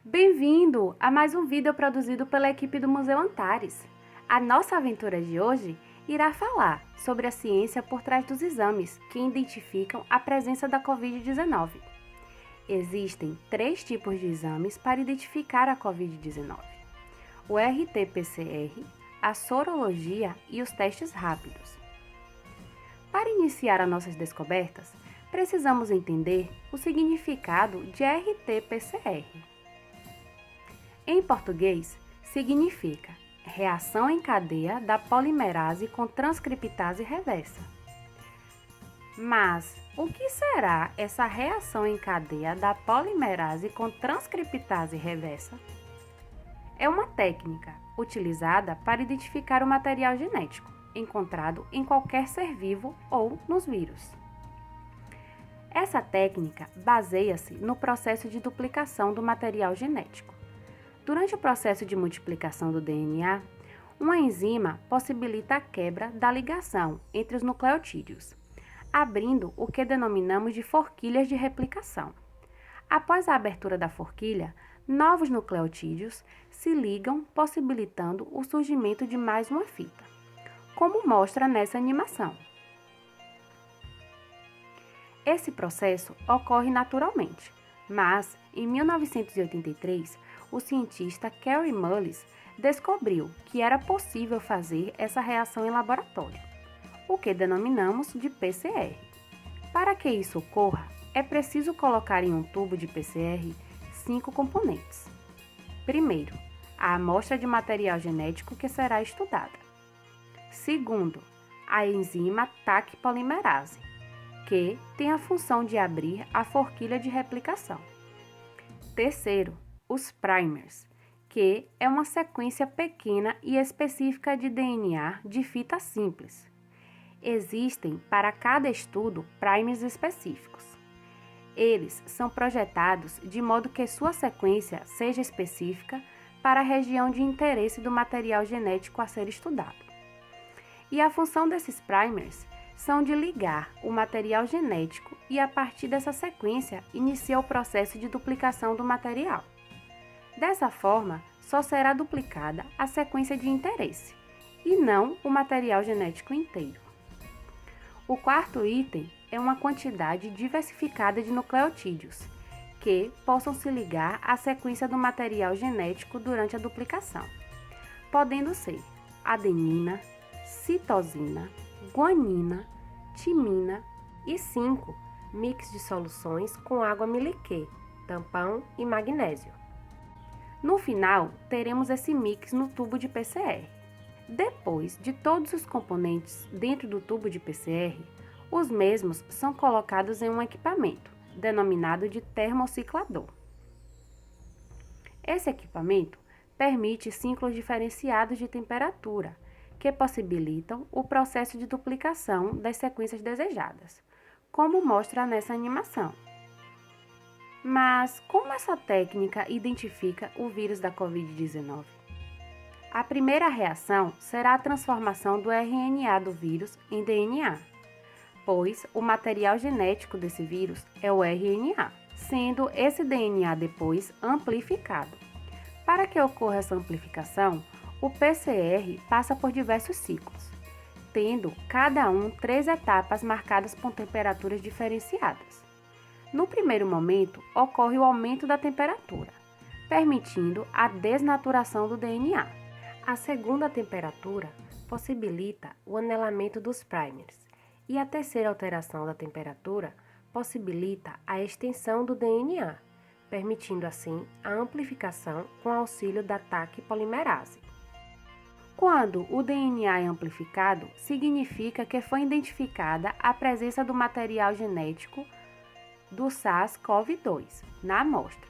Bem-vindo a mais um vídeo produzido pela equipe do Museu Antares. A nossa aventura de hoje irá falar sobre a ciência por trás dos exames que identificam a presença da Covid-19. Existem 3 tipos de exames para identificar a Covid-19: o RT-PCR, a sorologia e os testes rápidos. Para iniciar as nossas descobertas, precisamos entender o significado de RT-PCR. Em português, significa reação em cadeia da polimerase com transcriptase reversa. Mas o que será essa reação em cadeia da polimerase com transcriptase reversa? É uma técnica utilizada para identificar o material genético encontrado em qualquer ser vivo ou nos vírus. Essa técnica baseia-se no processo de duplicação do material genético. Durante o processo de multiplicação do DNA, uma enzima possibilita a quebra da ligação entre os nucleotídeos, abrindo o que denominamos de forquilhas de replicação. Após a abertura da forquilha, novos nucleotídeos se ligam, possibilitando o surgimento de mais uma fita, como mostra nessa animação. Esse processo ocorre naturalmente, mas, em 1983, o cientista Kary Mullis descobriu que era possível fazer essa reação em laboratório, o que denominamos de PCR. Para que isso ocorra, é preciso colocar em um tubo de PCR 5 componentes. Primeiro, a amostra de material genético que será estudada. Segundo, a enzima Taq polimerase, que tem a função de abrir a forquilha de replicação. Terceiro, os primers, que é uma sequência pequena e específica de DNA de fita simples. Existem para cada estudo primers específicos. Eles são projetados de modo que sua sequência seja específica para a região de interesse do material genético a ser estudado. E a função desses primers são de ligar o material genético e, a partir dessa sequência, inicia o processo de duplicação do material. Dessa forma, só será duplicada a sequência de interesse, e não o material genético inteiro. O quarto item é uma quantidade diversificada de nucleotídeos, que possam se ligar à sequência do material genético durante a duplicação, podendo ser adenina, citosina, guanina, timina e 5 mix de soluções com água miliquê, tampão e magnésio. No final, teremos esse mix no tubo de PCR. Depois de todos os componentes dentro do tubo de PCR, os mesmos são colocados em um equipamento, denominado de termociclador. Esse equipamento permite ciclos diferenciados de temperatura, que possibilitam o processo de duplicação das sequências desejadas, como mostra nessa animação. Mas como essa técnica identifica o vírus da Covid-19? A primeira reação será a transformação do RNA do vírus em DNA, pois o material genético desse vírus é o RNA, sendo esse DNA depois amplificado. Para que ocorra essa amplificação, o PCR passa por diversos ciclos, tendo cada um 3 etapas marcadas por temperaturas diferenciadas. No primeiro momento, ocorre o aumento da temperatura, permitindo a desnaturação do DNA. A segunda temperatura possibilita o anelamento dos primers, e a terceira alteração da temperatura possibilita a extensão do DNA, permitindo assim a amplificação com auxílio da Taq polimerase. Quando o DNA é amplificado, significa que foi identificada a presença do material genético do SARS-CoV-2 na amostra.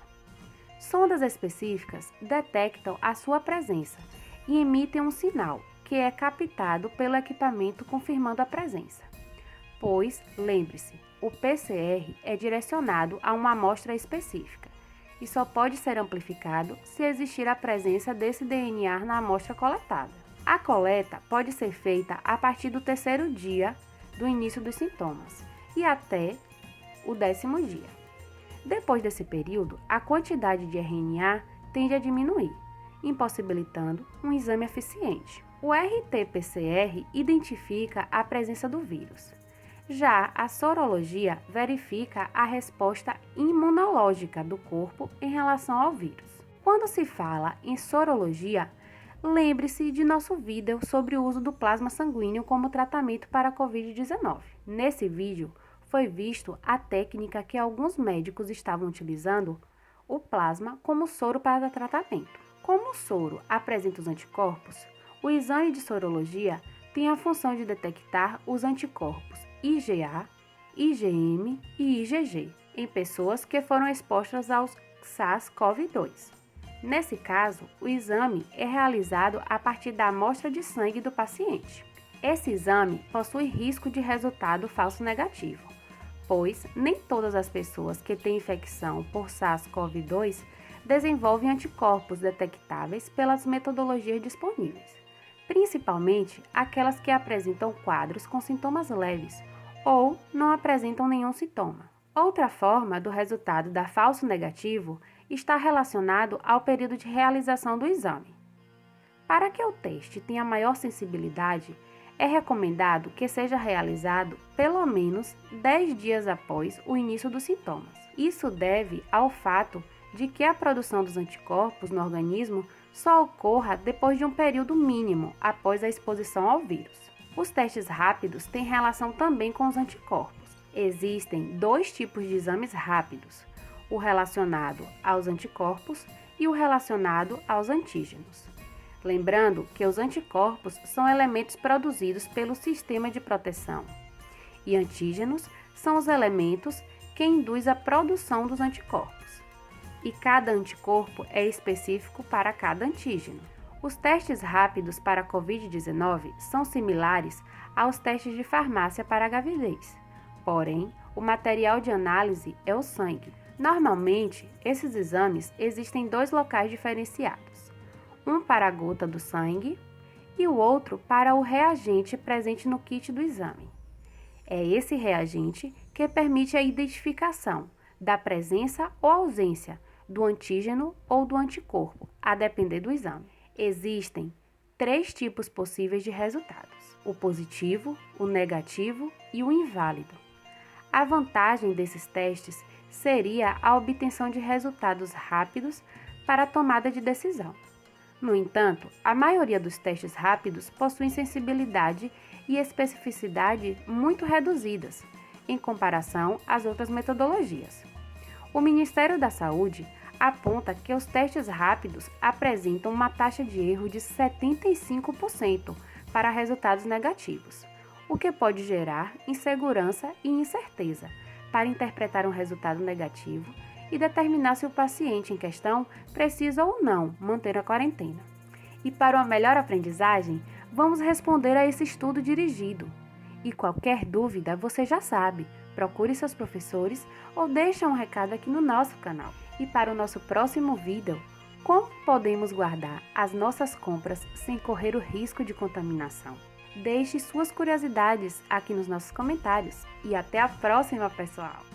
Sondas específicas detectam a sua presença e emitem um sinal, que é captado pelo equipamento confirmando a presença. Pois, lembre-se, o PCR é direcionado a uma amostra específica e só pode ser amplificado se existir a presença desse DNA na amostra coletada. A coleta pode ser feita a partir do 3º dia do início dos sintomas e até o 10º dia. Depois desse período, a quantidade de RNA tende a diminuir, impossibilitando um exame eficiente. O RT-PCR identifica a presença do vírus. Já a sorologia verifica a resposta imunológica do corpo em relação ao vírus. Quando se fala em sorologia, lembre-se de nosso vídeo sobre o uso do plasma sanguíneo como tratamento para a Covid-19. Nesse vídeo, foi visto a técnica que alguns médicos estavam utilizando, o plasma, como soro para tratamento. Como o soro apresenta os anticorpos, o exame de sorologia tem a função de detectar os anticorpos IgA, IgM e IgG em pessoas que foram expostas ao SARS-CoV-2. Nesse caso, o exame é realizado a partir da amostra de sangue do paciente. Esse exame possui risco de resultado falso negativo, pois nem todas as pessoas que têm infecção por SARS-CoV-2 desenvolvem anticorpos detectáveis pelas metodologias disponíveis, principalmente aquelas que apresentam quadros com sintomas leves ou não apresentam nenhum sintoma. Outra forma do resultado dar falso negativo está relacionado ao período de realização do exame. Para que o teste tenha maior sensibilidade, é recomendado que seja realizado pelo menos 10 dias após o início dos sintomas. Isso deve ao fato de que a produção dos anticorpos no organismo só ocorra depois de um período mínimo após a exposição ao vírus. Os testes rápidos têm relação também com os anticorpos. Existem dois tipos de exames rápidos: o relacionado aos anticorpos e o relacionado aos antígenos. Lembrando que os anticorpos são elementos produzidos pelo sistema de proteção e antígenos são os elementos que induzem a produção dos anticorpos. E cada anticorpo é específico para cada antígeno. Os testes rápidos para a Covid-19 são similares aos testes de farmácia para a gravidez, porém, o material de análise é o sangue. Normalmente, esses exames existem em dois locais diferenciados, um para a gota do sangue e o outro para o reagente presente no kit do exame. É esse reagente que permite a identificação da presença ou ausência do antígeno ou do anticorpo, a depender do exame. Existem 3 tipos possíveis de resultados: o positivo, o negativo e o inválido. A vantagem desses testes seria a obtenção de resultados rápidos para a tomada de decisão. No entanto, a maioria dos testes rápidos possuem sensibilidade e especificidade muito reduzidas em comparação às outras metodologias. O Ministério da Saúde aponta que os testes rápidos apresentam uma taxa de erro de 75% para resultados negativos, o que pode gerar insegurança e incerteza para interpretar um resultado negativo e determinar se o paciente em questão precisa ou não manter a quarentena. E para uma melhor aprendizagem, vamos responder a esse estudo dirigido. E qualquer dúvida, você já sabe, procure seus professores ou deixe um recado aqui no nosso canal. E para o nosso próximo vídeo, como podemos guardar as nossas compras sem correr o risco de contaminação? Deixe suas curiosidades aqui nos nossos comentários e até a próxima, pessoal!